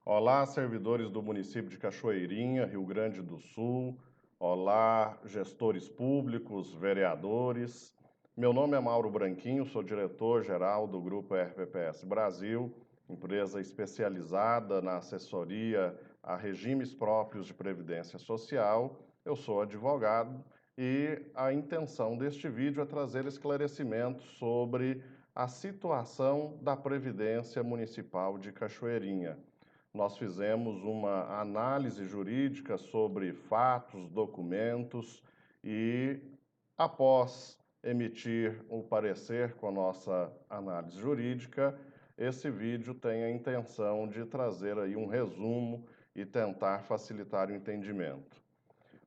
Olá, servidores do município de Cachoeirinha, Rio Grande do Sul. Olá, gestores públicos, vereadores. Meu nome é Mauro Branquinho, sou diretor-geral do Grupo RPPS Brasil, empresa especializada na assessoria a regimes próprios de previdência social. Eu sou advogado e a intenção deste vídeo é trazer esclarecimentos sobre a situação da Previdência Municipal de Cachoeirinha. Nós fizemos uma análise jurídica sobre fatos, documentos e, após emitir o parecer com a nossa análise jurídica, esse vídeo tem a intenção de trazer aí um resumo e tentar facilitar o entendimento.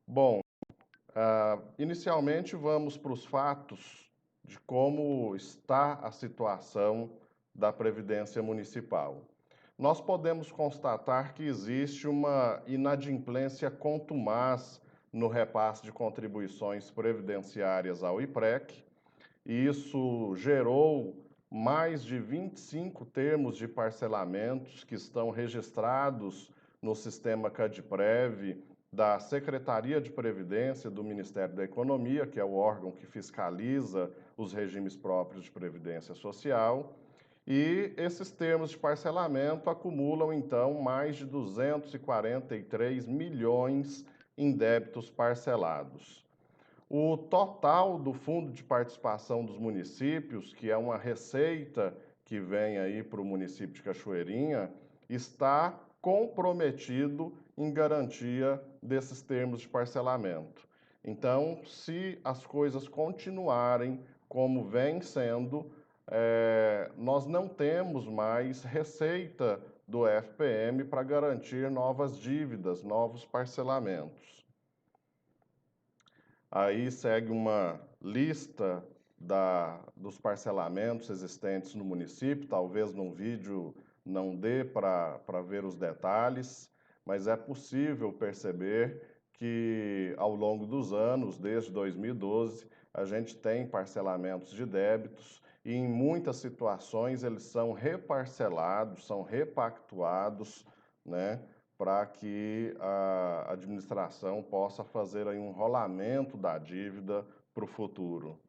Bom, inicialmente vamos para os fatos de como está a situação da Previdência Municipal. Nós podemos constatar que existe uma inadimplência contumaz no repasse de contribuições previdenciárias ao IPREC, e isso gerou mais de 25 termos de parcelamentos que estão registrados no sistema CADPREV da Secretaria de Previdência do Ministério da Economia, que é o órgão que fiscaliza os regimes próprios de previdência social. E esses termos de parcelamento acumulam, então, mais de 243 milhões em débitos parcelados. O total do Fundo de Participação dos Municípios, que é uma receita que vem aí para o município de Cachoeirinha, está comprometido em garantia desses termos de parcelamento. Então, se as coisas continuarem como vem sendo, nós não temos mais receita do FPM para garantir novas dívidas, novos parcelamentos. Aí segue uma lista dos parcelamentos existentes no município, talvez num vídeo não dê para ver os detalhes, mas é possível perceber que ao longo dos anos, desde 2012, a gente tem parcelamentos de débitos e em muitas situações eles são reparcelados, são repactuados, né, para que a administração possa fazer aí um rolamento da dívida para o futuro.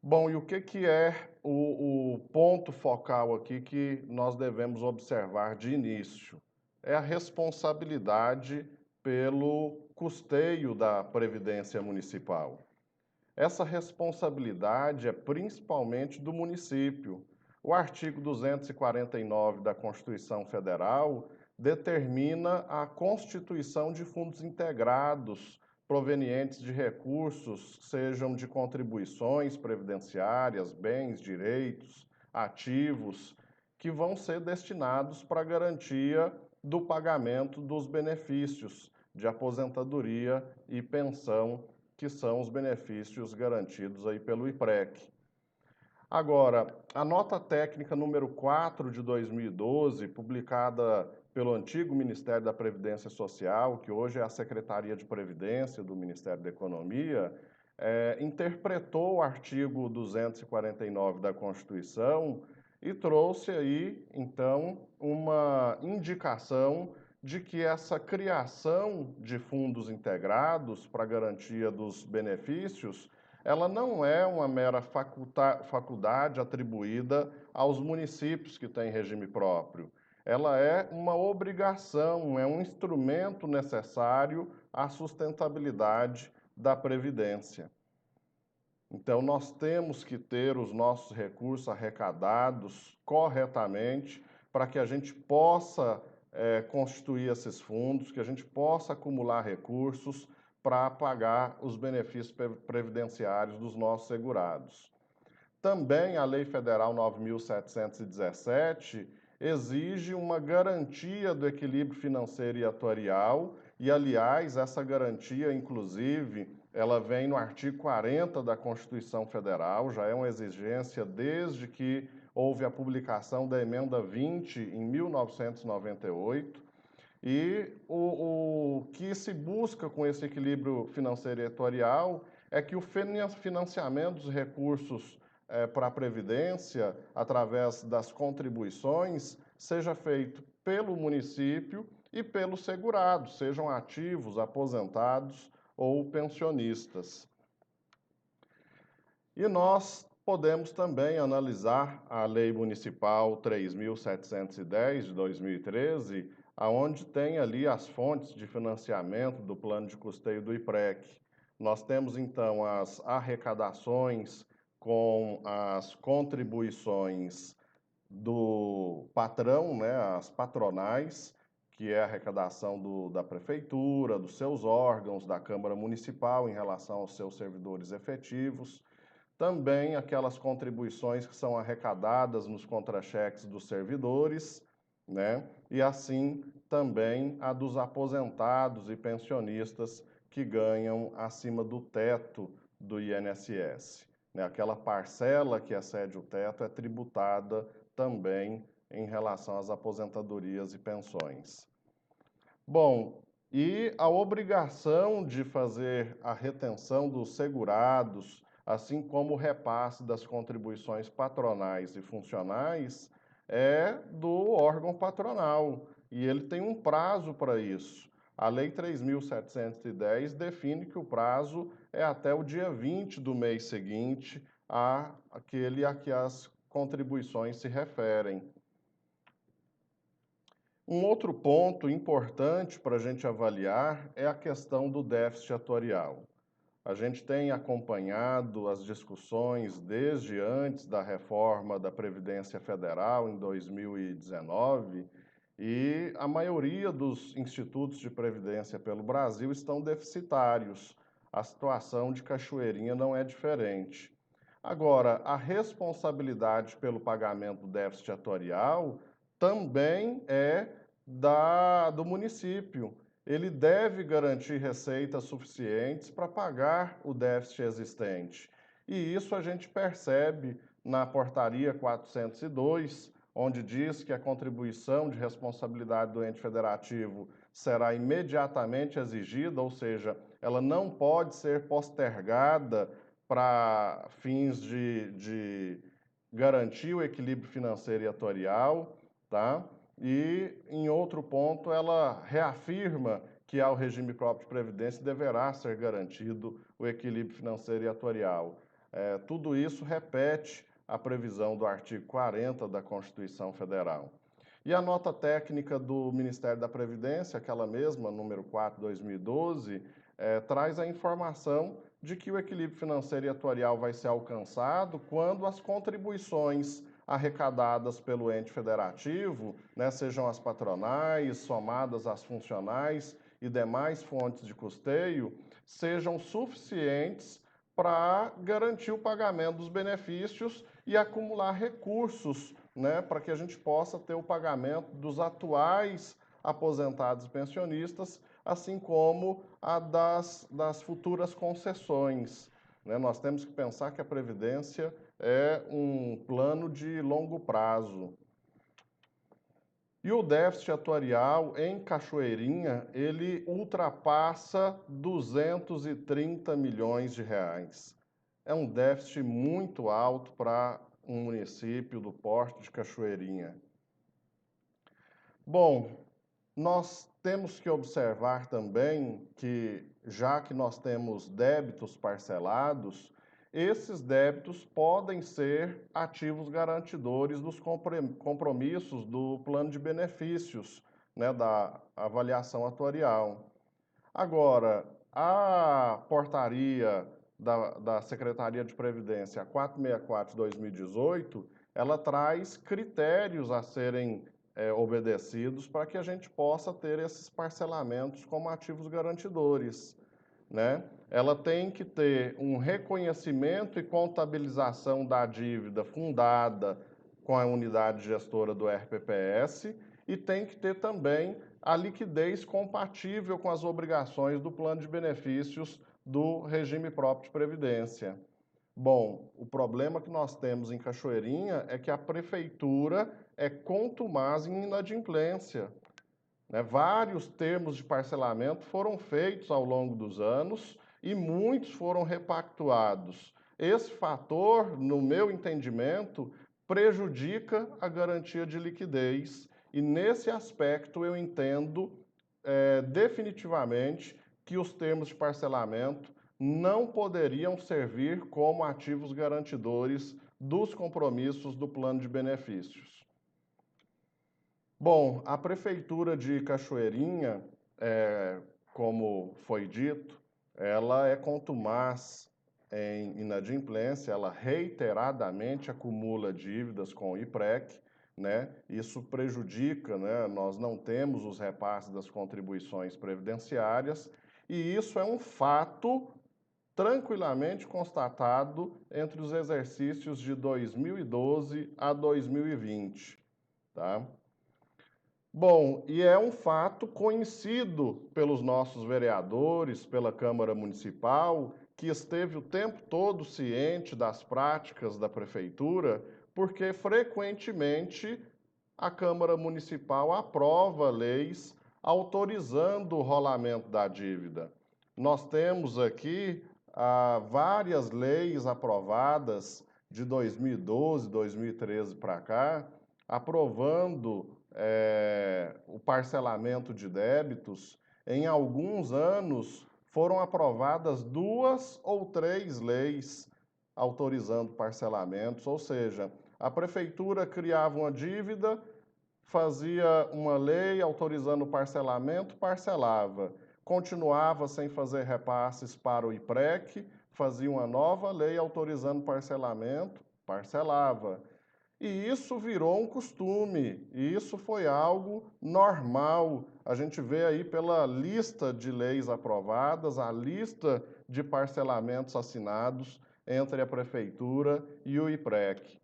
Bom, e o que é o ponto focal aqui que nós devemos observar de início? É a responsabilidade pelo custeio da Previdência Municipal. Essa responsabilidade é principalmente do município. O artigo 249 da Constituição Federal determina a constituição de fundos integrados provenientes de recursos, sejam de contribuições previdenciárias, bens, direitos, ativos, que vão ser destinados para a garantia do pagamento dos benefícios de aposentadoria e pensão, que são os benefícios garantidos aí pelo IPREC. Agora, a nota técnica número 4 de 2012, publicada pelo antigo Ministério da Previdência Social, que hoje é a Secretaria de Previdência do Ministério da Economia, interpretou o artigo 249 da Constituição e trouxe aí, então, uma indicação de que essa criação de fundos integrados para garantia dos benefícios, ela não é uma mera faculdade atribuída aos municípios que têm regime próprio. Ela é uma obrigação, é um instrumento necessário à sustentabilidade da Previdência. Então, nós temos que ter os nossos recursos arrecadados corretamente para que a gente possa constituir esses fundos, que a gente possa acumular recursos para pagar os benefícios previdenciários dos nossos segurados. Também a Lei Federal 9.717 exige uma garantia do equilíbrio financeiro e atuarial, e, aliás, essa garantia, inclusive, ela vem no artigo 40 da Constituição Federal, já é uma exigência desde que houve a publicação da Emenda 20 em 1998, e o que se busca com esse equilíbrio financeiro e atuarial é que o financiamento dos recursos para a Previdência, através das contribuições, seja feito pelo município e pelos segurados, sejam ativos, aposentados ou pensionistas. E nós podemos também analisar a Lei Municipal 3.710 de 2013, aonde tem ali as fontes de financiamento do plano de custeio do IPREC. Nós temos então as arrecadações com as contribuições do patrão, né, as patronais, que é a arrecadação da prefeitura, dos seus órgãos, da Câmara Municipal em relação aos seus servidores efetivos. Também aquelas contribuições que são arrecadadas nos contra-cheques dos servidores, né? E assim também a dos aposentados e pensionistas que ganham acima do teto do INSS, né? Aquela parcela que excede o teto é tributada também em relação às aposentadorias e pensões. Bom, e a obrigação de fazer a retenção dos segurados, assim como o repasse das contribuições patronais e funcionais, é do órgão patronal, e ele tem um prazo para isso. A Lei 3.710 define que o prazo é até o dia 20 do mês seguinte àquele a que as contribuições se referem. Um outro ponto importante para a gente avaliar é a questão do déficit atuarial. A gente tem acompanhado as discussões desde antes da reforma da Previdência Federal, em 2019, e a maioria dos institutos de previdência pelo Brasil estão deficitários. A situação de Cachoeirinha não é diferente. Agora, a responsabilidade pelo pagamento do déficit atuarial também é do município. Ele deve garantir receitas suficientes para pagar o déficit existente. E isso a gente percebe na Portaria 402, onde diz que a contribuição de responsabilidade do ente federativo será imediatamente exigida, ou seja, ela não pode ser postergada para fins de garantir o equilíbrio financeiro e atuarial, tá? E, em outro ponto, ela reafirma que ao regime próprio de previdência deverá ser garantido o equilíbrio financeiro e atuarial. Tudo isso repete a previsão do artigo 40 da Constituição Federal. E a nota técnica do Ministério da Previdência, aquela mesma, número 4, 2012, traz a informação de que o equilíbrio financeiro e atuarial vai ser alcançado quando as contribuições arrecadadas pelo ente federativo, né, sejam as patronais, somadas às funcionais e demais fontes de custeio, sejam suficientes para garantir o pagamento dos benefícios e acumular recursos, né, para que a gente possa ter o pagamento dos atuais aposentados e pensionistas, assim como a das futuras concessões, né? Nós temos que pensar que a Previdência é um plano de longo prazo. E o déficit atuarial em Cachoeirinha, ele ultrapassa 230 milhões de reais. É um déficit muito alto para um município do porte de Cachoeirinha. Bom, nós temos que observar também que, já que nós temos débitos parcelados, esses débitos podem ser ativos garantidores dos compromissos do plano de benefícios, né, da avaliação atuarial. Agora, a portaria da Secretaria de Previdência 464 de 2018, ela traz critérios a serem obedecidos para que a gente possa ter esses parcelamentos como ativos garantidores, né? Ela tem que ter um reconhecimento e contabilização da dívida fundada com a unidade gestora do RPPS e tem que ter também a liquidez compatível com as obrigações do plano de benefícios do regime próprio de previdência. Bom, o problema que nós temos em Cachoeirinha é que a prefeitura é contumaz em inadimplência, né? Vários termos de parcelamento foram feitos ao longo dos anos e muitos foram repactuados. Esse fator, no meu entendimento, prejudica a garantia de liquidez E nesse aspecto eu entendo definitivamente que os termos de parcelamento não poderiam servir como ativos garantidores dos compromissos do plano de benefícios. Bom, a Prefeitura de Cachoeirinha, como foi dito, ela é contumaz em inadimplência, ela reiteradamente acumula dívidas com o IPREC, né? Isso prejudica, né? Nós não temos os repasses das contribuições previdenciárias, e isso é um fato tranquilamente constatado entre os exercícios de 2012 a 2020, tá? Bom, e é um fato conhecido pelos nossos vereadores, pela Câmara Municipal, que esteve o tempo todo ciente das práticas da Prefeitura, porque frequentemente a Câmara Municipal aprova leis autorizando o rolamento da dívida. Nós temos aqui várias leis aprovadas de 2012, 2013 para cá, aprovando o parcelamento de débitos. Em alguns anos foram aprovadas 2 ou 3 leis autorizando parcelamentos, ou seja, a prefeitura criava uma dívida, fazia uma lei autorizando o parcelamento, parcelava. Continuava sem fazer repasses para o IPREC, fazia uma nova lei autorizando parcelamento, parcelava. E isso virou um costume, e isso foi algo normal. A gente vê aí pela lista de leis aprovadas, a lista de parcelamentos assinados entre a Prefeitura e o IPREC.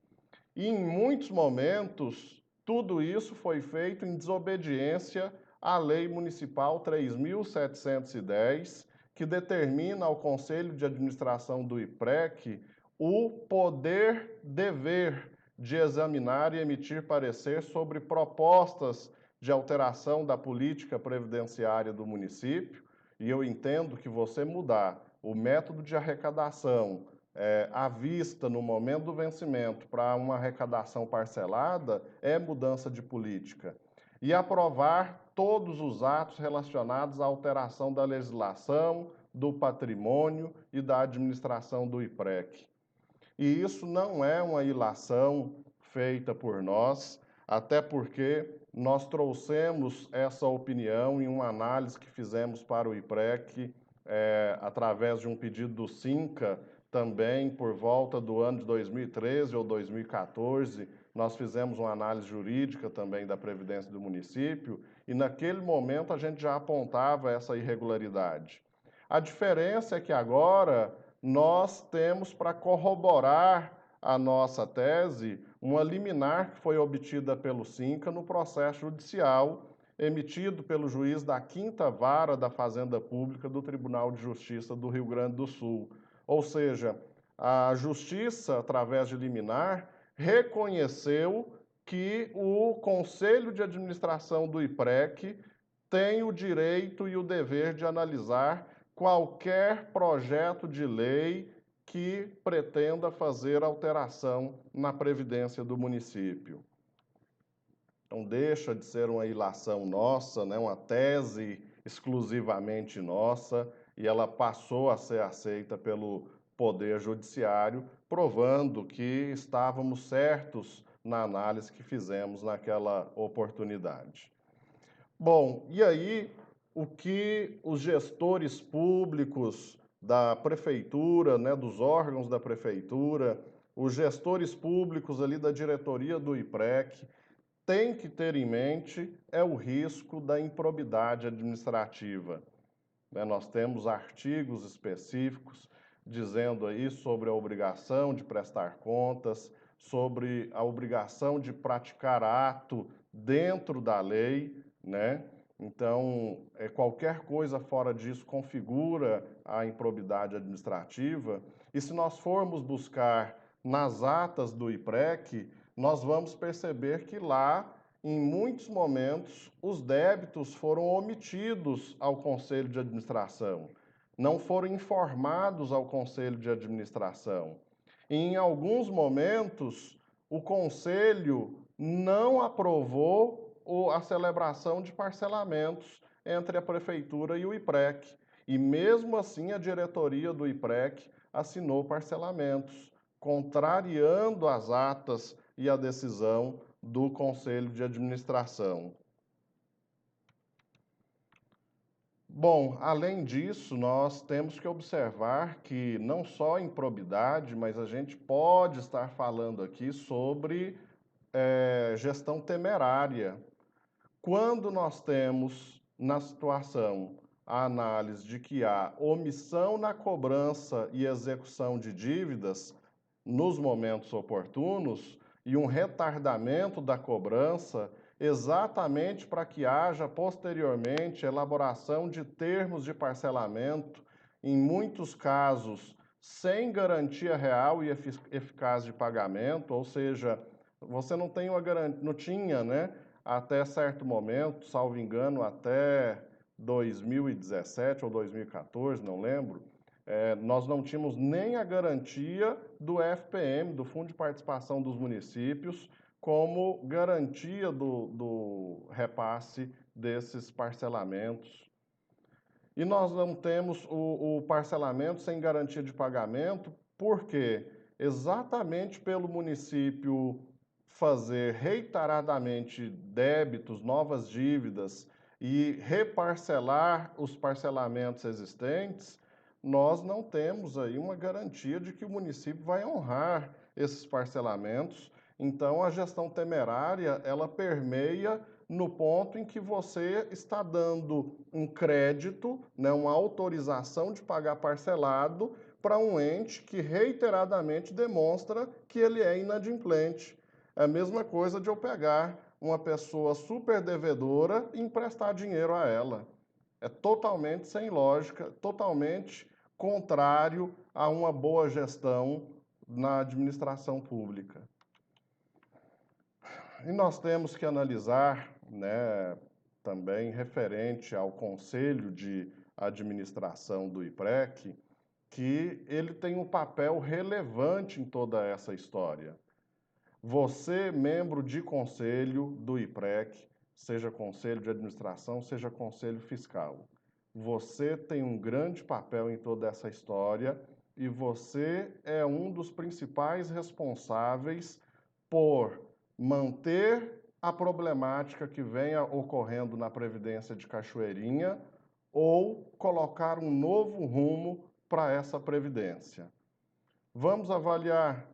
E em muitos momentos, tudo isso foi feito em desobediência à Lei Municipal 3.710, que determina ao Conselho de Administração do IPREC o poder-dever de examinar e emitir parecer sobre propostas de alteração da política previdenciária do município, e eu entendo que você mudar o método de arrecadação à vista no momento do vencimento para uma arrecadação parcelada é mudança de política. E aprovar todos os atos relacionados à alteração da legislação, do patrimônio e da administração do IPREC. E isso não é uma ilação feita por nós, até porque nós trouxemos essa opinião em uma análise que fizemos para o IPREC, através de um pedido do SINCA, também por volta do ano de 2013 ou 2014, nós fizemos uma análise jurídica também da Previdência do município, e naquele momento a gente já apontava essa irregularidade. A diferença é que agora nós temos para corroborar a nossa tese uma liminar que foi obtida pelo SINCA no processo judicial emitido pelo juiz da 5ª Vara da Fazenda Pública do Tribunal de Justiça do Rio Grande do Sul. Ou seja, a Justiça, através de liminar, reconheceu que o Conselho de Administração do IPREC tem o direito e o dever de analisar qualquer projeto de lei que pretenda fazer alteração na previdência do município. Então, deixa de ser uma ilação nossa, né, uma tese exclusivamente nossa, e ela passou a ser aceita pelo Poder Judiciário, provando que estávamos certos na análise que fizemos naquela oportunidade. Bom, e aí o que os gestores públicos da prefeitura, né, dos órgãos da prefeitura, os gestores públicos ali da diretoria do IPREC têm que ter em mente é o risco da improbidade administrativa. Nós temos artigos específicos dizendo aí sobre a obrigação de prestar contas, sobre a obrigação de praticar ato dentro da lei, né? Então, qualquer coisa fora disso configura a improbidade administrativa. E se nós formos buscar nas atas do IPREC, nós vamos perceber que lá, em muitos momentos, os débitos foram omitidos ao Conselho de Administração, não foram informados ao Conselho de Administração. E, em alguns momentos, o Conselho não aprovou a celebração de parcelamentos entre a Prefeitura e o IPREC. E mesmo assim a diretoria do IPREC assinou parcelamentos, contrariando as atas e a decisão do Conselho de Administração. Bom, além disso, nós temos que observar que não só improbidade, mas a gente pode estar falando aqui sobre gestão temerária. Quando nós temos na situação a análise de que há omissão na cobrança e execução de dívidas nos momentos oportunos e um retardamento da cobrança, exatamente para que haja posteriormente elaboração de termos de parcelamento, em muitos casos sem garantia real e eficaz de pagamento, ou seja, você não tem uma garantia, não tinha, né, até certo momento, salvo engano, até 2017 ou 2014, não lembro, nós não tínhamos nem a garantia do FPM, do Fundo de Participação dos Municípios, como garantia do repasse desses parcelamentos. E nós não temos o parcelamento sem garantia de pagamento, por quê? Exatamente pelo município fazer reiteradamente débitos, novas dívidas e reparcelar os parcelamentos existentes, nós não temos aí uma garantia de que o município vai honrar esses parcelamentos. Então, a gestão temerária, ela permeia no ponto em que você está dando um crédito, né, uma autorização de pagar parcelado para um ente que reiteradamente demonstra que ele é inadimplente. É a mesma coisa de eu pegar uma pessoa super devedora e emprestar dinheiro a ela. É totalmente sem lógica, totalmente contrário a uma boa gestão na administração pública. E nós temos que analisar, né, também referente ao Conselho de Administração do IPREC, que ele tem um papel relevante em toda essa história. Você, membro de conselho do IPREC, seja conselho de administração, seja conselho fiscal, você tem um grande papel em toda essa história e você é um dos principais responsáveis por manter a problemática que venha ocorrendo na Previdência de Cachoeirinha ou colocar um novo rumo para essa Previdência. Vamos avaliar.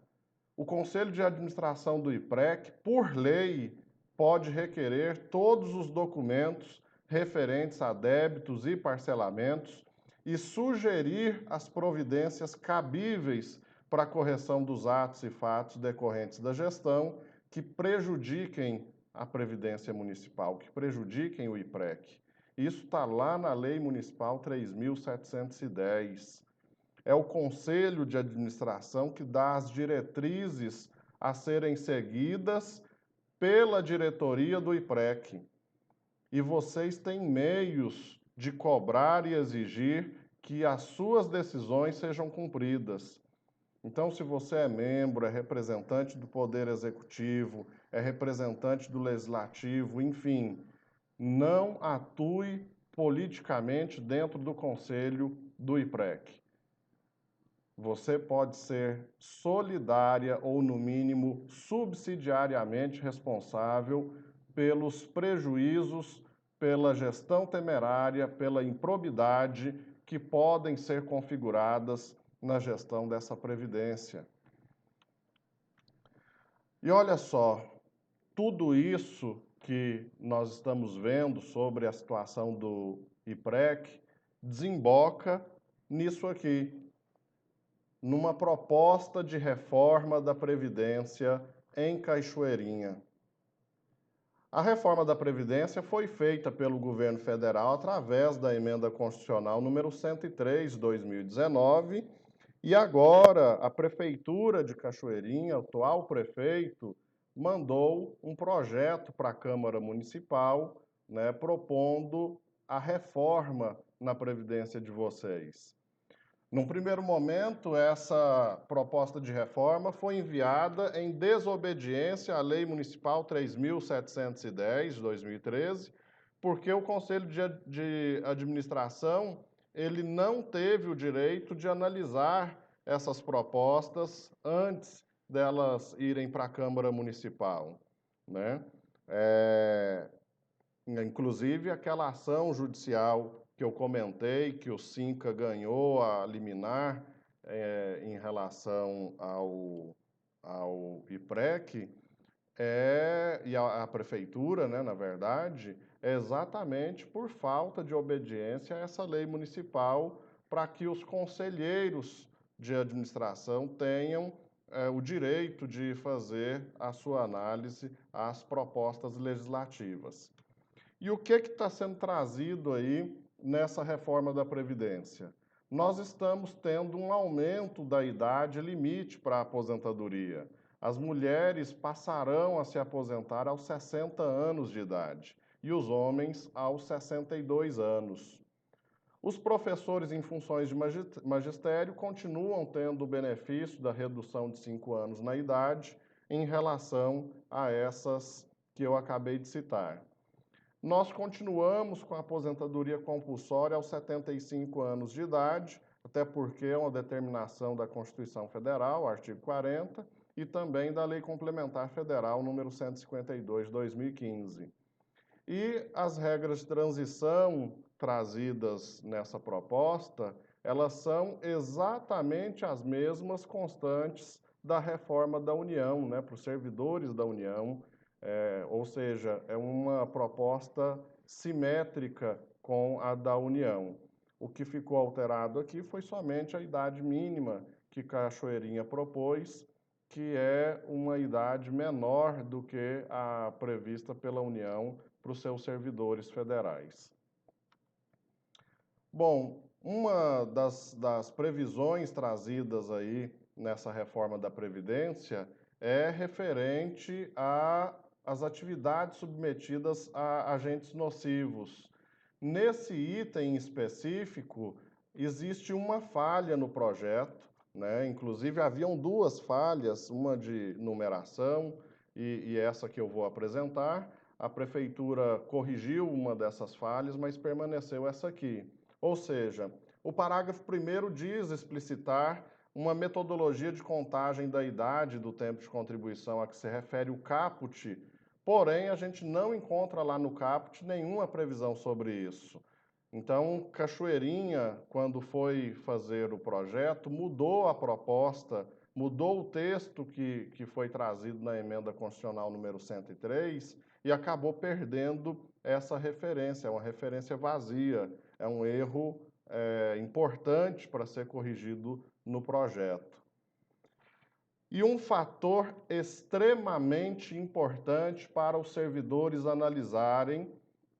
O Conselho de Administração do IPREC, por lei, pode requerer todos os documentos referentes a débitos e parcelamentos e sugerir as providências cabíveis para a correção dos atos e fatos decorrentes da gestão que prejudiquem a Previdência Municipal, que prejudiquem o IPREC. Isso está lá na Lei Municipal 3.710. É o Conselho de Administração que dá as diretrizes a serem seguidas pela diretoria do IPREC. E vocês têm meios de cobrar e exigir que as suas decisões sejam cumpridas. Então, se você é membro, é representante do Poder Executivo, é representante do Legislativo, enfim, não atue politicamente dentro do Conselho do IPREC. Você pode ser solidária ou, no mínimo, subsidiariamente responsável pelos prejuízos, pela gestão temerária, pela improbidade que podem ser configuradas na gestão dessa Previdência. E olha só, tudo isso que nós estamos vendo sobre a situação do IPREC desemboca nisso aqui, numa proposta de reforma da Previdência em Cachoeirinha. A reforma da Previdência foi feita pelo governo federal através da Emenda Constitucional número 103, 2019, e agora a Prefeitura de Cachoeirinha, o atual prefeito, mandou um projeto para a Câmara Municipal, né, propondo a reforma na Previdência de vocês. Num primeiro momento, essa proposta de reforma foi enviada em desobediência à Lei Municipal 3.710, de 2013, porque o Conselho de Administração ele não teve o direito de analisar essas propostas antes delas irem para a Câmara Municipal, né? É, Inclusive, aquela ação judicial que eu comentei, que o Cinca ganhou a liminar em relação ao IPREC, e a prefeitura, né, na verdade, é exatamente por falta de obediência a essa lei municipal para que os conselheiros de administração tenham o direito de fazer a sua análise às propostas legislativas. E o que está sendo trazido aí nessa reforma da Previdência? Nós estamos tendo um aumento da idade limite para a aposentadoria. As mulheres passarão a se aposentar aos 60 anos de idade e os homens aos 62 anos. Os professores em funções de magistério continuam tendo o benefício da redução de 5 anos na idade em relação a essas que eu acabei de citar. Nós continuamos com a aposentadoria compulsória aos 75 anos de idade, até porque é uma determinação da Constituição Federal, artigo 40, e também da Lei Complementar Federal número 152 de 2015. E as regras de transição trazidas nessa proposta, elas são exatamente as mesmas constantes da reforma da União, né, para os servidores da União, ou seja, é uma proposta simétrica com a da União. O que ficou alterado aqui foi somente a idade mínima que Cachoeirinha propôs, que é uma idade menor do que a prevista pela União para os seus servidores federais. Bom, uma das previsões trazidas aí nessa reforma da Previdência é referente às atividades submetidas a agentes nocivos. Nesse item específico, existe uma falha no projeto, né? Inclusive, haviam duas falhas, uma de numeração e essa que eu vou apresentar. A prefeitura corrigiu uma dessas falhas, mas permaneceu essa aqui. Ou seja, o parágrafo 1º diz explicitar uma metodologia de contagem da idade do tempo de contribuição a que se refere o caput, porém a gente não encontra lá no caput nenhuma previsão sobre isso. Então, Cachoeirinha, quando foi fazer o projeto, mudou a proposta, mudou o texto que foi trazido na emenda constitucional número 103 e acabou perdendo essa referência, é uma referência vazia, é um erro importante para ser corrigido no projeto. E um fator extremamente importante para os servidores analisarem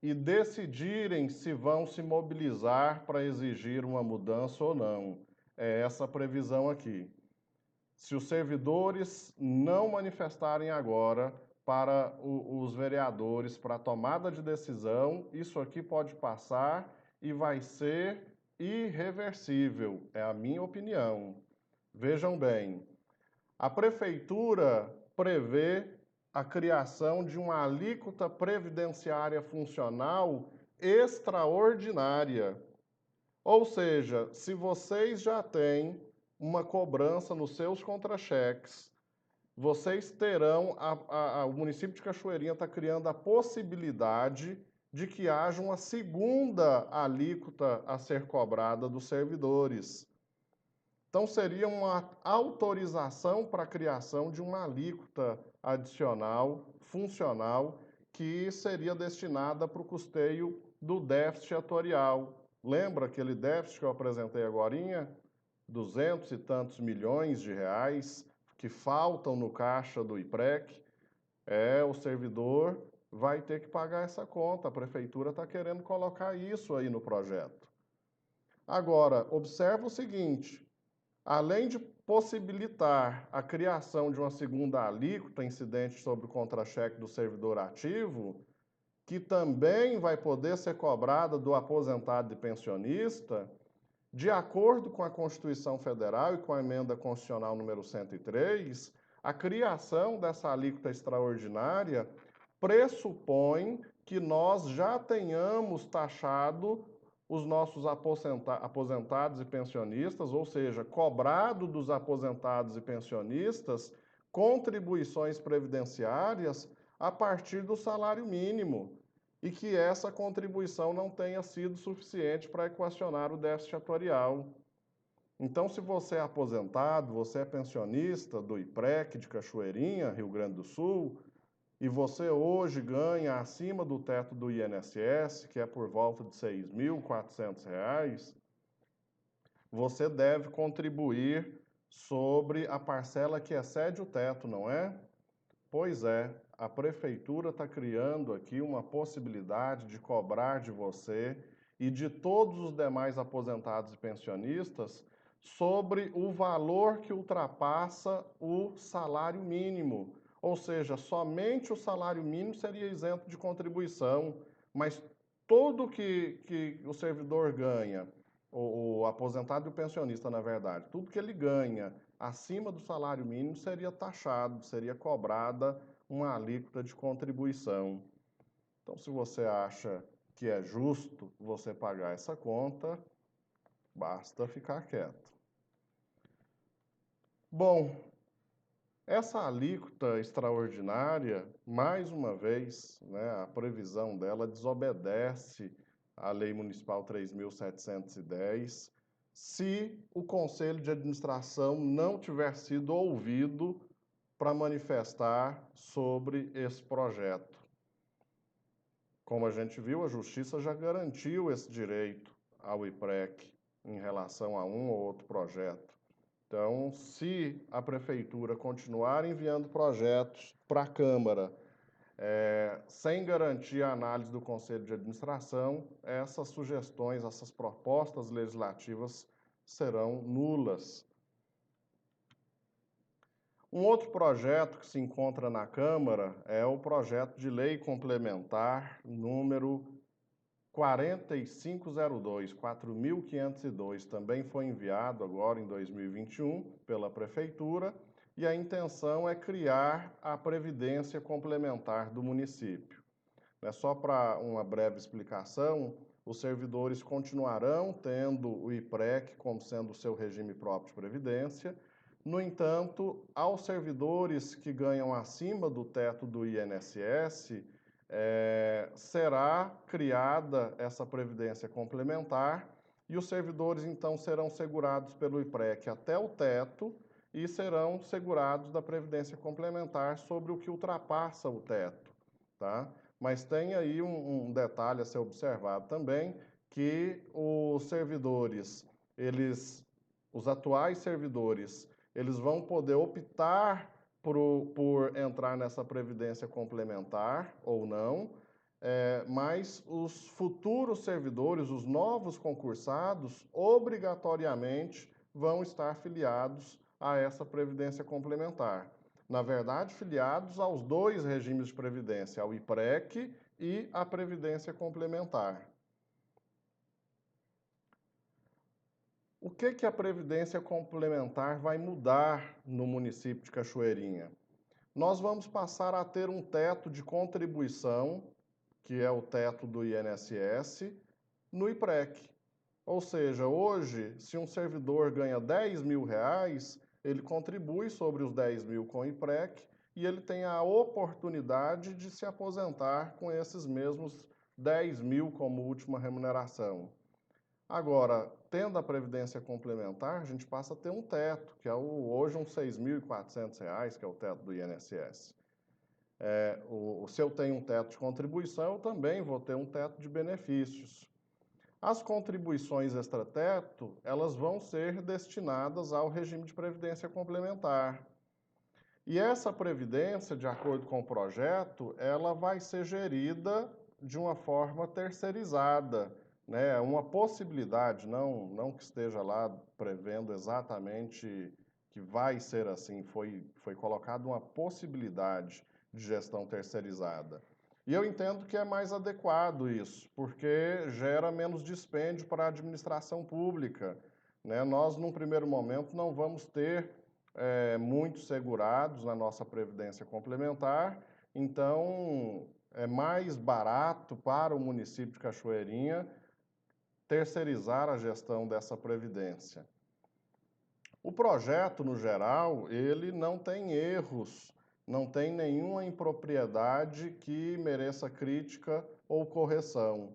e decidirem se vão se mobilizar para exigir uma mudança ou não. É essa previsão aqui. Se os servidores não manifestarem agora para os vereadores para a tomada de decisão, isso aqui pode passar e vai ser irreversível, é a minha opinião. Vejam bem, a prefeitura prevê a criação de uma alíquota previdenciária funcional extraordinária. Ou seja, se vocês já têm uma cobrança nos seus contra-cheques, vocês terão, o município de Cachoeirinha está criando a possibilidade de que haja uma segunda alíquota a ser cobrada dos servidores. Então, seria uma autorização para a criação de uma alíquota adicional, funcional, que seria destinada para o custeio do déficit atuarial. Lembra aquele déficit que eu apresentei agorinha? 200 e tantos milhões de reais que faltam no caixa do IPREC. O servidor vai ter que pagar essa conta. A prefeitura está querendo colocar isso aí no projeto. Agora, observa o seguinte: além de possibilitar a criação de uma segunda alíquota incidente sobre o contra-cheque do servidor ativo, que também vai poder ser cobrada do aposentado e pensionista, De acordo com a Constituição Federal e com a emenda constitucional número 103, a criação dessa alíquota extraordinária pressupõe que nós já tenhamos taxado os nossos aposentados e pensionistas, ou seja, cobrado dos aposentados e pensionistas contribuições previdenciárias a partir do salário mínimo e que essa contribuição não tenha sido suficiente para equacionar o déficit atuarial. Então, se você é aposentado, você é pensionista do IPREC de Cachoeirinha, Rio Grande do Sul, e você hoje ganha acima do teto do INSS, que é por volta de R$ 6.400, você deve contribuir sobre a parcela que excede o teto, não é? Pois é, a prefeitura está criando aqui uma possibilidade de cobrar de você e de todos os demais aposentados e pensionistas sobre o valor que ultrapassa o salário mínimo. Ou seja, somente o salário mínimo seria isento de contribuição, mas tudo que o servidor ganha, o aposentado e o pensionista, na verdade, tudo que ele ganha acima do salário mínimo seria taxado, seria cobrada uma alíquota de contribuição. Então, se você acha que é justo você pagar essa conta, basta ficar quieto. Bom, essa alíquota extraordinária, mais uma vez, né, a previsão dela desobedece à Lei Municipal 3.710, se o Conselho de Administração não tiver sido ouvido para manifestar sobre esse projeto. Como a gente viu, a Justiça já garantiu esse direito ao IPREC em relação a um ou outro projeto. Então, se a Prefeitura continuar enviando projetos para a Câmara sem garantir a análise do Conselho de Administração, essas sugestões, essas propostas legislativas serão nulas. Um outro projeto que se encontra na Câmara é o projeto de lei complementar número 4502, também foi enviado agora em 2021 pela Prefeitura, e a intenção é criar a Previdência Complementar do município. Só para uma breve explicação, os servidores continuarão tendo o IPREC como sendo o seu regime próprio de previdência. No entanto, aos servidores que ganham acima do teto do INSS, será criada essa previdência complementar e os servidores, então, serão segurados pelo IPREC até o teto e serão segurados da previdência complementar sobre o que ultrapassa o teto, tá? Mas tem aí um detalhe a ser observado também, que os servidores, os atuais servidores, eles vão poder optar por entrar nessa previdência complementar ou não, mas os futuros servidores, os novos concursados, obrigatoriamente vão estar filiados a essa previdência complementar. Na verdade, filiados aos dois regimes de previdência, ao IPREC e à previdência complementar. O que a Previdência Complementar vai mudar no município de Cachoeirinha? Nós vamos passar a ter um teto de contribuição, que é o teto do INSS, no IPREC. Ou seja, hoje, se um servidor ganha R$ 10.000, ele contribui sobre os 10 mil com o IPREC e ele tem a oportunidade de se aposentar com esses mesmos 10 mil como última remuneração. Agora, tendo a Previdência Complementar, a gente passa a ter um teto, que é hoje uns R$ 6.400, que é o teto do INSS. Se eu tenho um teto de contribuição, eu também vou ter um teto de benefícios. As contribuições extrateto, elas vão ser destinadas ao regime de previdência complementar. E essa previdência, de acordo com o projeto, ela vai ser gerida de uma forma terceirizada, né? Uma possibilidade, não que esteja lá prevendo exatamente que vai ser assim, foi colocada uma possibilidade de gestão terceirizada. E eu entendo que é mais adequado isso, porque gera menos dispêndio para a administração pública, né? Nós, num primeiro momento, não vamos ter muitos segurados na nossa previdência complementar, então é mais barato para o município de Cachoeirinha terceirizar a gestão dessa previdência. O projeto, no geral, ele não tem erros, não tem nenhuma impropriedade que mereça crítica ou correção.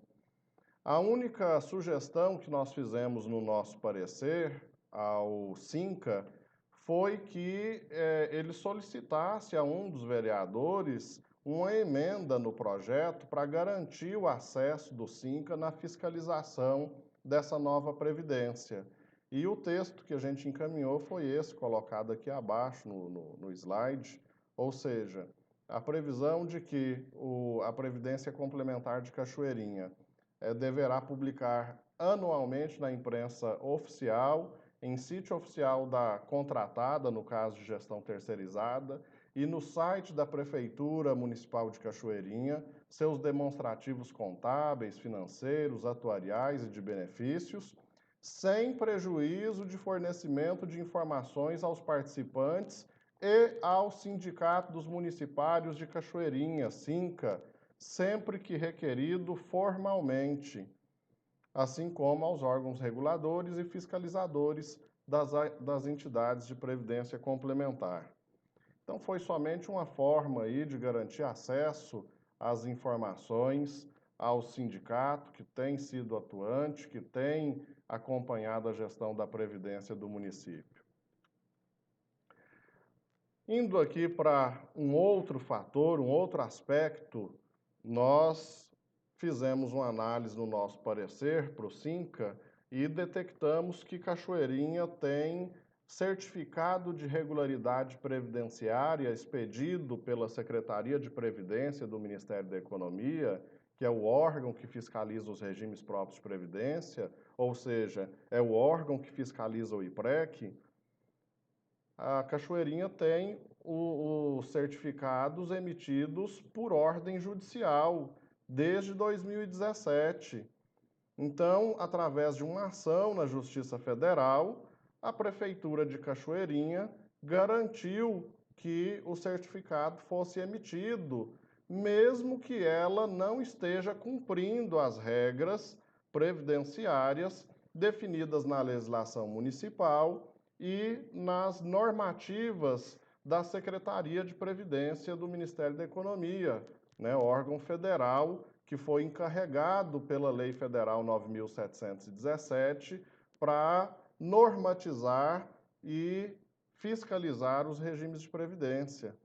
A única sugestão que nós fizemos no nosso parecer ao SINCA foi que ele solicitasse a um dos vereadores uma emenda no projeto para garantir o acesso do SINCA na fiscalização dessa nova previdência. E o texto que a gente encaminhou foi esse, colocado aqui abaixo no slide, ou seja, a previsão de que a Previdência Complementar de Cachoeirinha deverá publicar anualmente na imprensa oficial, em sítio oficial da contratada, no caso de gestão terceirizada, e no site da Prefeitura Municipal de Cachoeirinha, seus demonstrativos contábeis, financeiros, atuariais e de benefícios, sem prejuízo de fornecimento de informações aos participantes e ao Sindicato dos Municipários de Cachoeirinha, SINCA, sempre que requerido formalmente, assim como aos órgãos reguladores e fiscalizadores das entidades de previdência complementar. Então, foi somente uma forma aí de garantir acesso às informações ao sindicato que tem sido atuante, que tem acompanhado a gestão da previdência do município. Indo aqui para um outro fator, um outro aspecto, nós fizemos uma análise no nosso parecer para o SINCA e detectamos que Cachoeirinha tem certificado de regularidade previdenciária expedido pela Secretaria de Previdência do Ministério da Economia, que é o órgão que fiscaliza os regimes próprios de previdência, ou seja, é o órgão que fiscaliza o IPREC. A Cachoeirinha tem os certificados emitidos por ordem judicial desde 2017. Então, através de uma ação na Justiça Federal, a Prefeitura de Cachoeirinha garantiu que o certificado fosse emitido, mesmo que ela não esteja cumprindo as regras previdenciárias definidas na legislação municipal e nas normativas da Secretaria de Previdência do Ministério da Economia, né, órgão federal que foi encarregado pela Lei Federal 9.717 para normatizar e fiscalizar os regimes de previdência.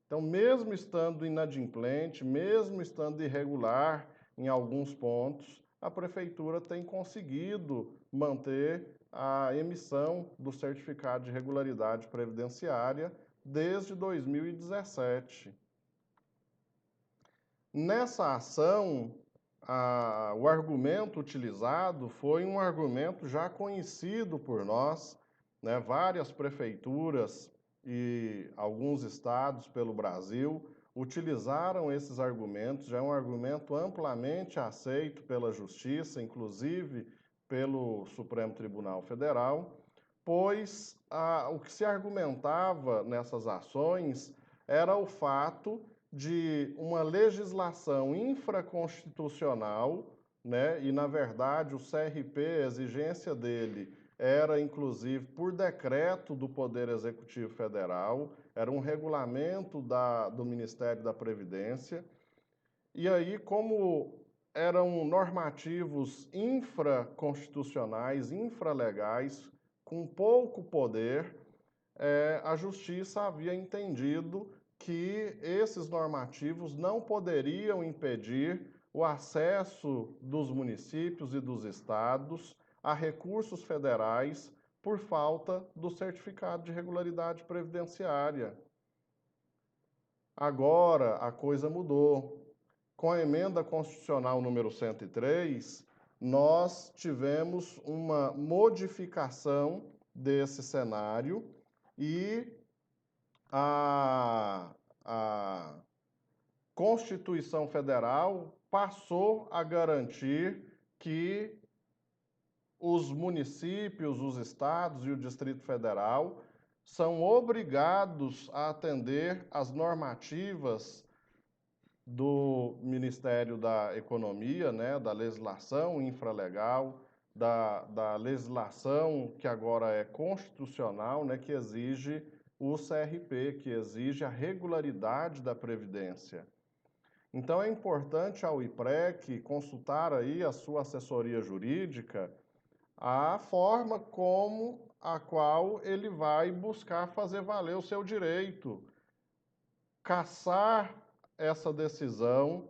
Então, mesmo estando inadimplente, mesmo estando irregular em alguns pontos, a Prefeitura tem conseguido manter a emissão do certificado de regularidade previdenciária desde 2017. Nessa ação, o argumento utilizado foi um argumento já conhecido por nós, né? Várias prefeituras e alguns estados pelo Brasil utilizaram esses argumentos, já é um argumento amplamente aceito pela Justiça, inclusive pelo Supremo Tribunal Federal, pois o que se argumentava nessas ações era o fato de uma legislação infraconstitucional, né? E, na verdade, o CRP, a exigência dele era, inclusive, por decreto do Poder Executivo Federal, era um regulamento do Ministério da Previdência. E aí, como eram normativos infraconstitucionais, infralegais, com pouco poder, a Justiça havia entendido que esses normativos não poderiam impedir o acesso dos municípios e dos estados a recursos federais por falta do certificado de regularidade previdenciária. Agora a coisa mudou. Com a emenda constitucional número 103, nós tivemos uma modificação desse cenário e a Constituição Federal passou a garantir que os municípios, os estados e o Distrito Federal são obrigados a atender às normativas do Ministério da Economia, né, da legislação infralegal, da legislação que agora é constitucional, né, que exige o CRP, que exige a regularidade da Previdência. Então é importante ao IPREC consultar aí a sua assessoria jurídica a forma como a qual ele vai buscar fazer valer o seu direito, cassar essa decisão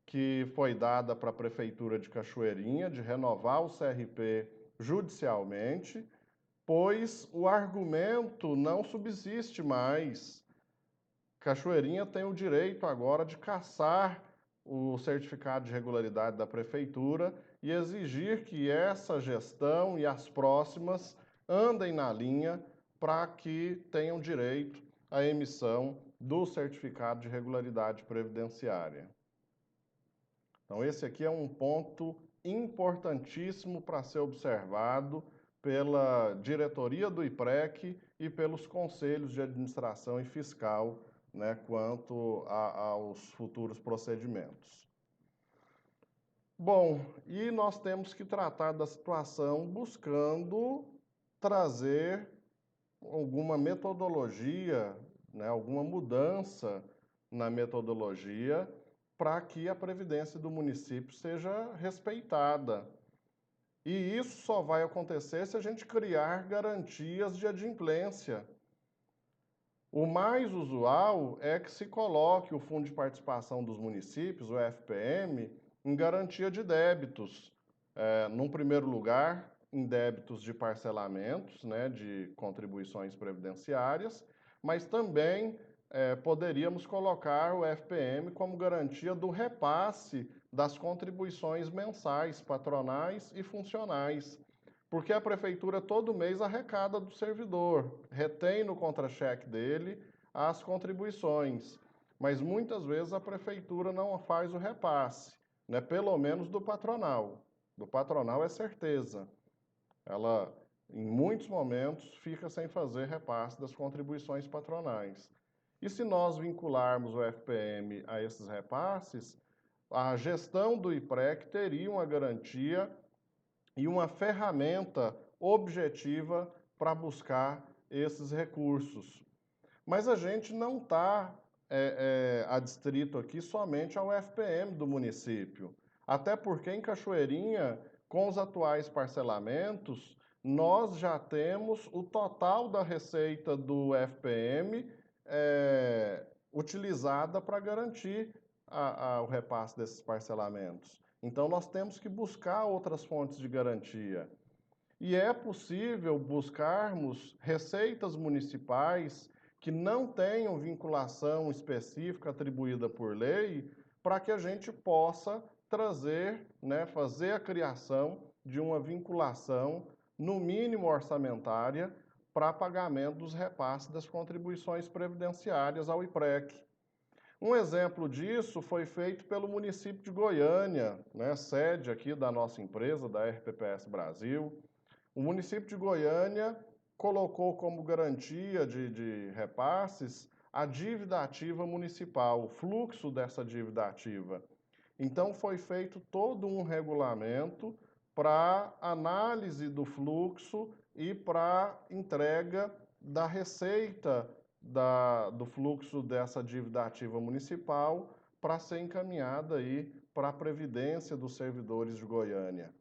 que foi dada para a Prefeitura de Cachoeirinha de renovar o CRP judicialmente, pois o argumento não subsiste mais. Cachoeirinha tem o direito agora de cassar o certificado de regularidade da Prefeitura e exigir que essa gestão e as próximas andem na linha para que tenham direito à emissão do certificado de regularidade previdenciária. Então, esse aqui é um ponto importantíssimo para ser observado pela diretoria do IPREC e pelos conselhos de administração e fiscal, né, quanto aos futuros procedimentos. Bom, e nós temos que tratar da situação buscando trazer alguma metodologia, né, alguma mudança na metodologia para que a previdência do município seja respeitada. E isso só vai acontecer se a gente criar garantias de adimplência. O mais usual é que se coloque o Fundo de Participação dos Municípios, o FPM, em garantia de débitos. Num primeiro lugar, em débitos de parcelamentos, né, de contribuições previdenciárias, mas também poderíamos colocar o FPM como garantia do repasse das contribuições mensais, patronais e funcionais. Porque a prefeitura todo mês arrecada do servidor, retém no contra-cheque dele as contribuições, mas muitas vezes a prefeitura não faz o repasse, né? Pelo menos do patronal. Do patronal é certeza. Ela, em muitos momentos, fica sem fazer repasse das contribuições patronais. E se nós vincularmos o FPM a esses repasses, a gestão do IPREC teria uma garantia e uma ferramenta objetiva para buscar esses recursos. Mas a gente não está adstrito aqui somente ao FPM do município, até porque em Cachoeirinha, com os atuais parcelamentos, nós já temos o total da receita do FPM utilizada para garantir o repasse desses parcelamentos. Então, nós temos que buscar outras fontes de garantia. E é possível buscarmos receitas municipais que não tenham vinculação específica atribuída por lei, para que a gente possa trazer, né, fazer a criação de uma vinculação, no mínimo orçamentária, para pagamento dos repasses das contribuições previdenciárias ao IPREC. Um exemplo disso foi feito pelo município de Goiânia, né, sede aqui da nossa empresa, da RPPS Brasil. O município de Goiânia colocou como garantia de repasses a dívida ativa municipal, o fluxo dessa dívida ativa. Então, foi feito todo um regulamento para análise do fluxo e para entrega da receita do fluxo dessa dívida ativa municipal para ser encaminhada aí para a previdência dos servidores de Goiânia.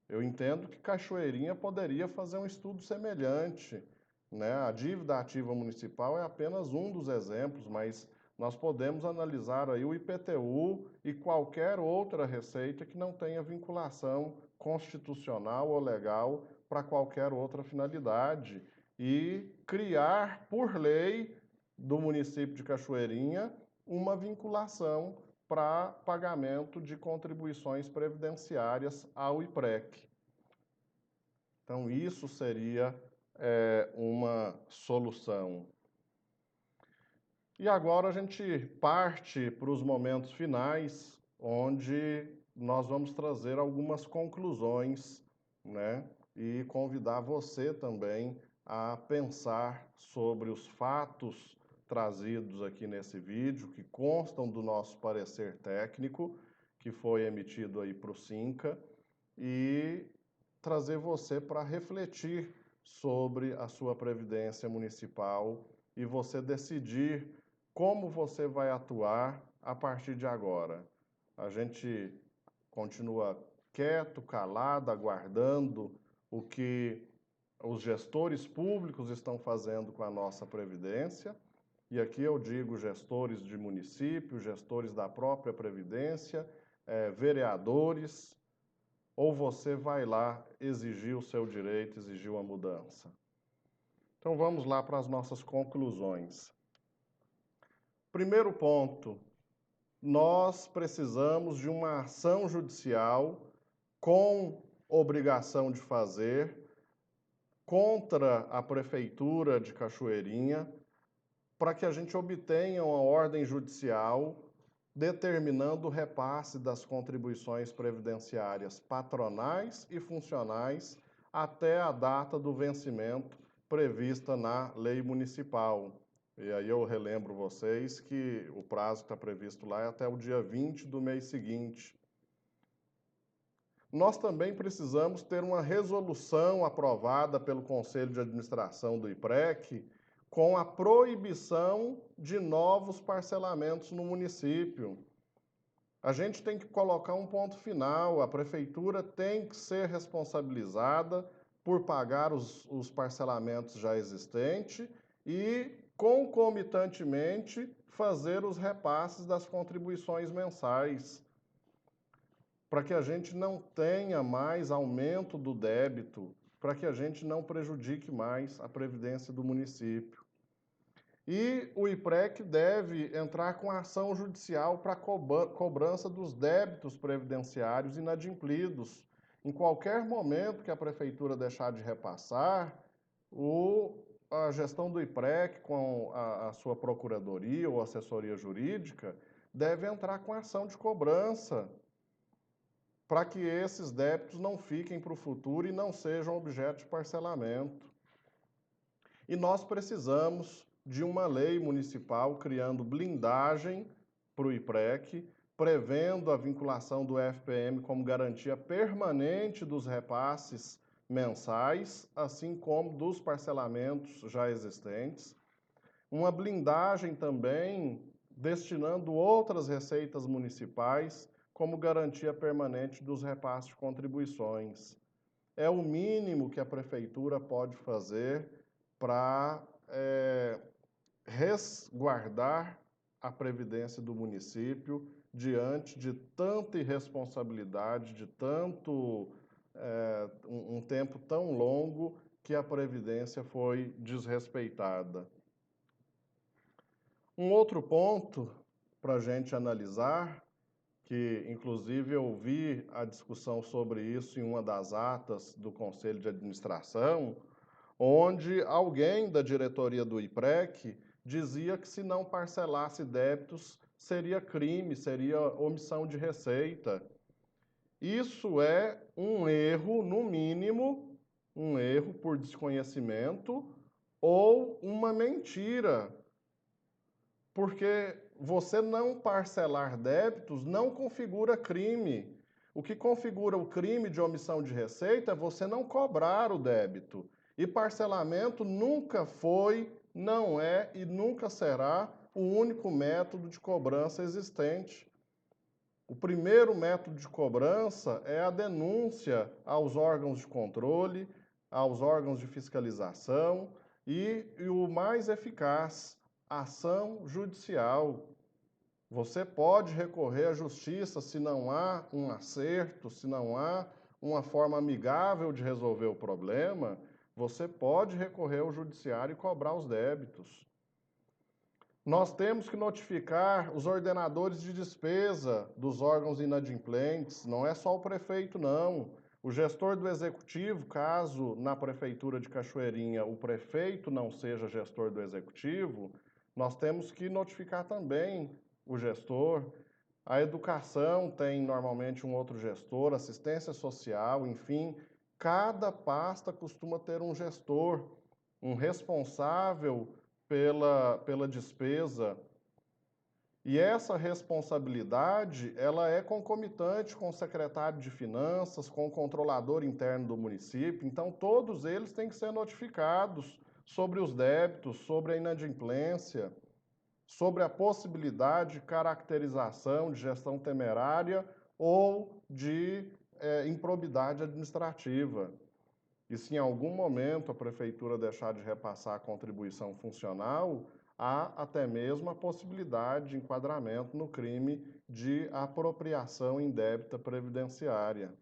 Eu entendo que Cachoeirinha poderia fazer um estudo semelhante, né? A dívida ativa municipal é apenas um dos exemplos, mas nós podemos analisar aí o IPTU e qualquer outra receita que não tenha vinculação constitucional ou legal para qualquer outra finalidade e criar, por lei do município de Cachoeirinha, uma vinculação para pagamento de contribuições previdenciárias ao IPREC. Então, isso seria uma solução. E agora a gente parte para os momentos finais, onde nós vamos trazer algumas conclusões, né? E convidar você também a pensar sobre os fatos trazidos aqui nesse vídeo, que constam do nosso parecer técnico, que foi emitido aí para o SINCA, e trazer você para refletir sobre a sua previdência municipal e você decidir como você vai atuar a partir de agora. A gente continua quieto, calado, aguardando o que os gestores públicos estão fazendo com a nossa previdência. E aqui eu digo gestores de município, gestores da própria previdência, vereadores, ou você vai lá exigir o seu direito, exigir uma mudança. Então vamos lá para as nossas conclusões. Primeiro ponto, nós precisamos de uma ação judicial com obrigação de fazer contra a Prefeitura de Cachoeirinha para que a gente obtenha uma ordem judicial determinando o repasse das contribuições previdenciárias patronais e funcionais até a data do vencimento prevista na lei municipal. E aí eu relembro vocês que o prazo que está previsto lá é até o dia 20 do mês seguinte. Nós também precisamos ter uma resolução aprovada pelo Conselho de Administração do IPREC com a proibição de novos parcelamentos no município. A gente tem que colocar um ponto final, a prefeitura tem que ser responsabilizada por pagar os parcelamentos já existentes e, concomitantemente, fazer os repasses das contribuições mensais, para que a gente não tenha mais aumento do débito, para que a gente não prejudique mais a previdência do município. E o IPREC deve entrar com ação judicial para cobrança dos débitos previdenciários inadimplidos. Em qualquer momento que a prefeitura deixar de repassar, a gestão do IPREC, com a sua procuradoria ou assessoria jurídica, deve entrar com ação de cobrança para que esses débitos não fiquem para o futuro e não sejam objeto de parcelamento. E nós precisamos de uma lei municipal criando blindagem para o IPREC, prevendo a vinculação do FPM como garantia permanente dos repasses mensais, assim como dos parcelamentos já existentes. Uma blindagem também destinando outras receitas municipais como garantia permanente dos repasses de contribuições. É o mínimo que a prefeitura pode fazer para resguardar a previdência do município diante de tanta irresponsabilidade, de um tempo tão longo que a previdência foi desrespeitada. Um outro ponto para a gente analisar, que inclusive eu vi a discussão sobre isso em uma das atas do Conselho de Administração, onde alguém da diretoria do IPREC dizia que se não parcelasse débitos seria crime, seria omissão de receita. Isso é um erro, no mínimo, um erro por desconhecimento ou uma mentira, porque você não parcelar débitos não configura crime. O que configura o crime de omissão de receita é você não cobrar o débito. E parcelamento nunca foi, não é e nunca será o único método de cobrança existente. O primeiro método de cobrança é a denúncia aos órgãos de controle, aos órgãos de fiscalização e o mais eficaz, ação judicial. Você pode recorrer à justiça se não há um acerto, se não há uma forma amigável de resolver o problema, você pode recorrer ao judiciário e cobrar os débitos. Nós temos que notificar os ordenadores de despesa dos órgãos inadimplentes, não é só o prefeito, não. O gestor do executivo, caso na prefeitura de Cachoeirinha o prefeito não seja gestor do executivo, nós temos que notificar também o gestor. A educação tem normalmente um outro gestor, assistência social, enfim, cada pasta costuma ter um gestor, um responsável pela despesa. E essa responsabilidade, ela é concomitante com o secretário de Finanças, com o controlador interno do município. Então, todos eles têm que ser notificados sobre os débitos, sobre a inadimplência, sobre a possibilidade de caracterização de gestão temerária ou de improbidade administrativa. E se em algum momento a prefeitura deixar de repassar a contribuição funcional, há até mesmo a possibilidade de enquadramento no crime de apropriação indébita previdenciária.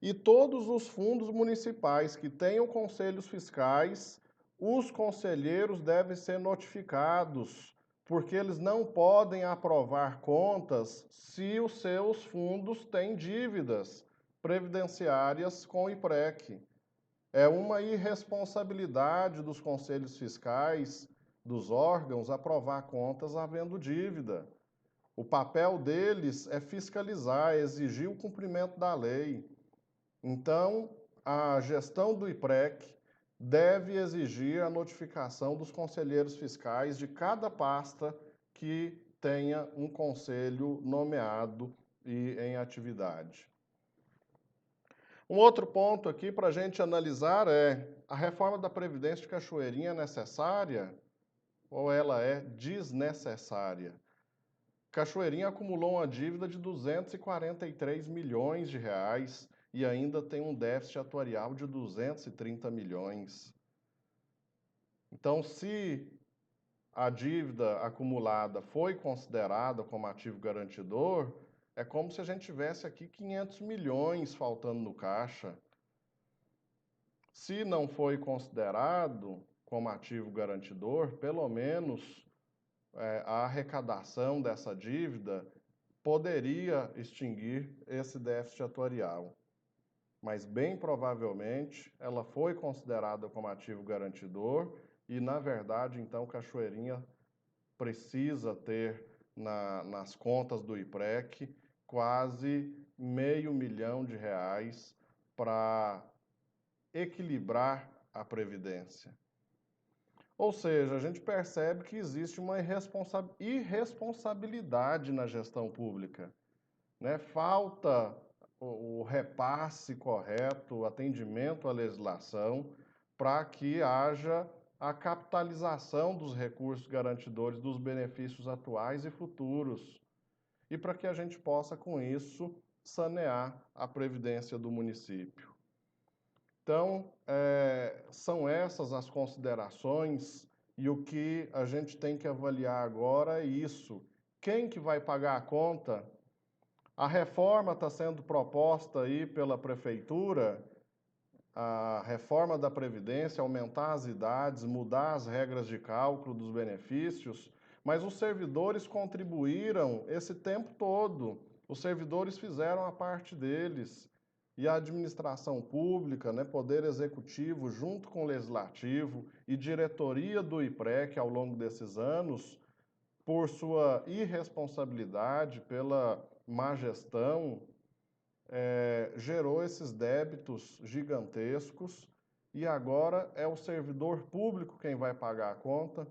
E todos os fundos municipais que tenham conselhos fiscais, os conselheiros devem ser notificados, porque eles não podem aprovar contas se os seus fundos têm dívidas previdenciárias com o IPREC. É uma irresponsabilidade dos conselhos fiscais, dos órgãos, aprovar contas havendo dívida. O papel deles é fiscalizar, exigir o cumprimento da lei. Então, a gestão do IPREC deve exigir a notificação dos conselheiros fiscais de cada pasta que tenha um conselho nomeado e em atividade. Um outro ponto aqui para a gente analisar é: a reforma da Previdência de Cachoeirinha é necessária ou ela é desnecessária? Cachoeirinha acumulou uma dívida de 243 milhões de reais e ainda tem um déficit atuarial de 230 milhões. Então, se a dívida acumulada foi considerada como ativo garantidor, é como se a gente tivesse aqui 500 milhões faltando no caixa. Se não foi considerado como ativo garantidor, pelo menos a arrecadação dessa dívida poderia extinguir esse déficit atuarial. Mas, bem provavelmente, ela foi considerada como ativo garantidor e, na verdade, então, Cachoeirinha precisa ter nas contas do IPREC quase R$500 milhão para equilibrar a Previdência. Ou seja, a gente percebe que existe uma irresponsabilidade na gestão pública, né? Falta o repasse correto, o atendimento à legislação, para que haja a capitalização dos recursos garantidores dos benefícios atuais e futuros, e para que a gente possa, com isso, sanear a previdência do município. Então, são essas as considerações, e o que a gente tem que avaliar agora é isso. Quem que vai pagar a conta? A reforma está sendo proposta aí pela prefeitura, a reforma da Previdência, aumentar as idades, mudar as regras de cálculo dos benefícios, mas os servidores contribuíram esse tempo todo. Os servidores fizeram a parte deles. E a administração pública, né, Poder Executivo, junto com o Legislativo e diretoria do IPREC ao longo desses anos, por sua irresponsabilidade, pela má gestão, gerou esses débitos gigantescos e agora é o servidor público quem vai pagar a conta.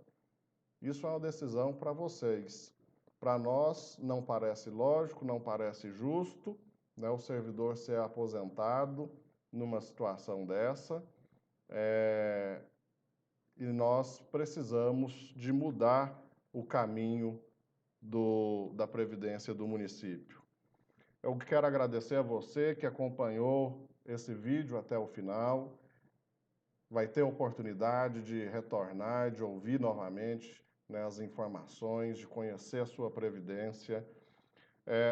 Isso é uma decisão para vocês. Para nós não parece lógico, não parece justo, né, o servidor ser aposentado numa situação dessa, e nós precisamos de mudar o caminho da Previdência do município. Eu quero agradecer a você que acompanhou esse vídeo até o final. Vai ter oportunidade de retornar, de ouvir novamente, né, as informações, de conhecer a sua Previdência.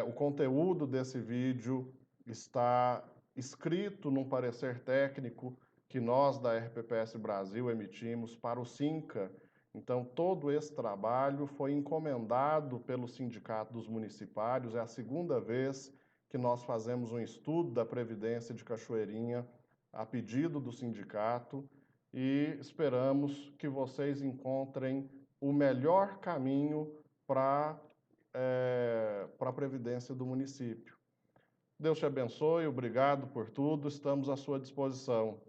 O conteúdo desse vídeo está escrito num parecer técnico que nós da RPPS Brasil emitimos para o SINCA. Então, todo esse trabalho foi encomendado pelo Sindicato dos Municipários. É a segunda vez que nós fazemos um estudo da Previdência de Cachoeirinha a pedido do sindicato, e esperamos que vocês encontrem o melhor caminho para a previdência do município. Deus te abençoe, obrigado por tudo, estamos à sua disposição.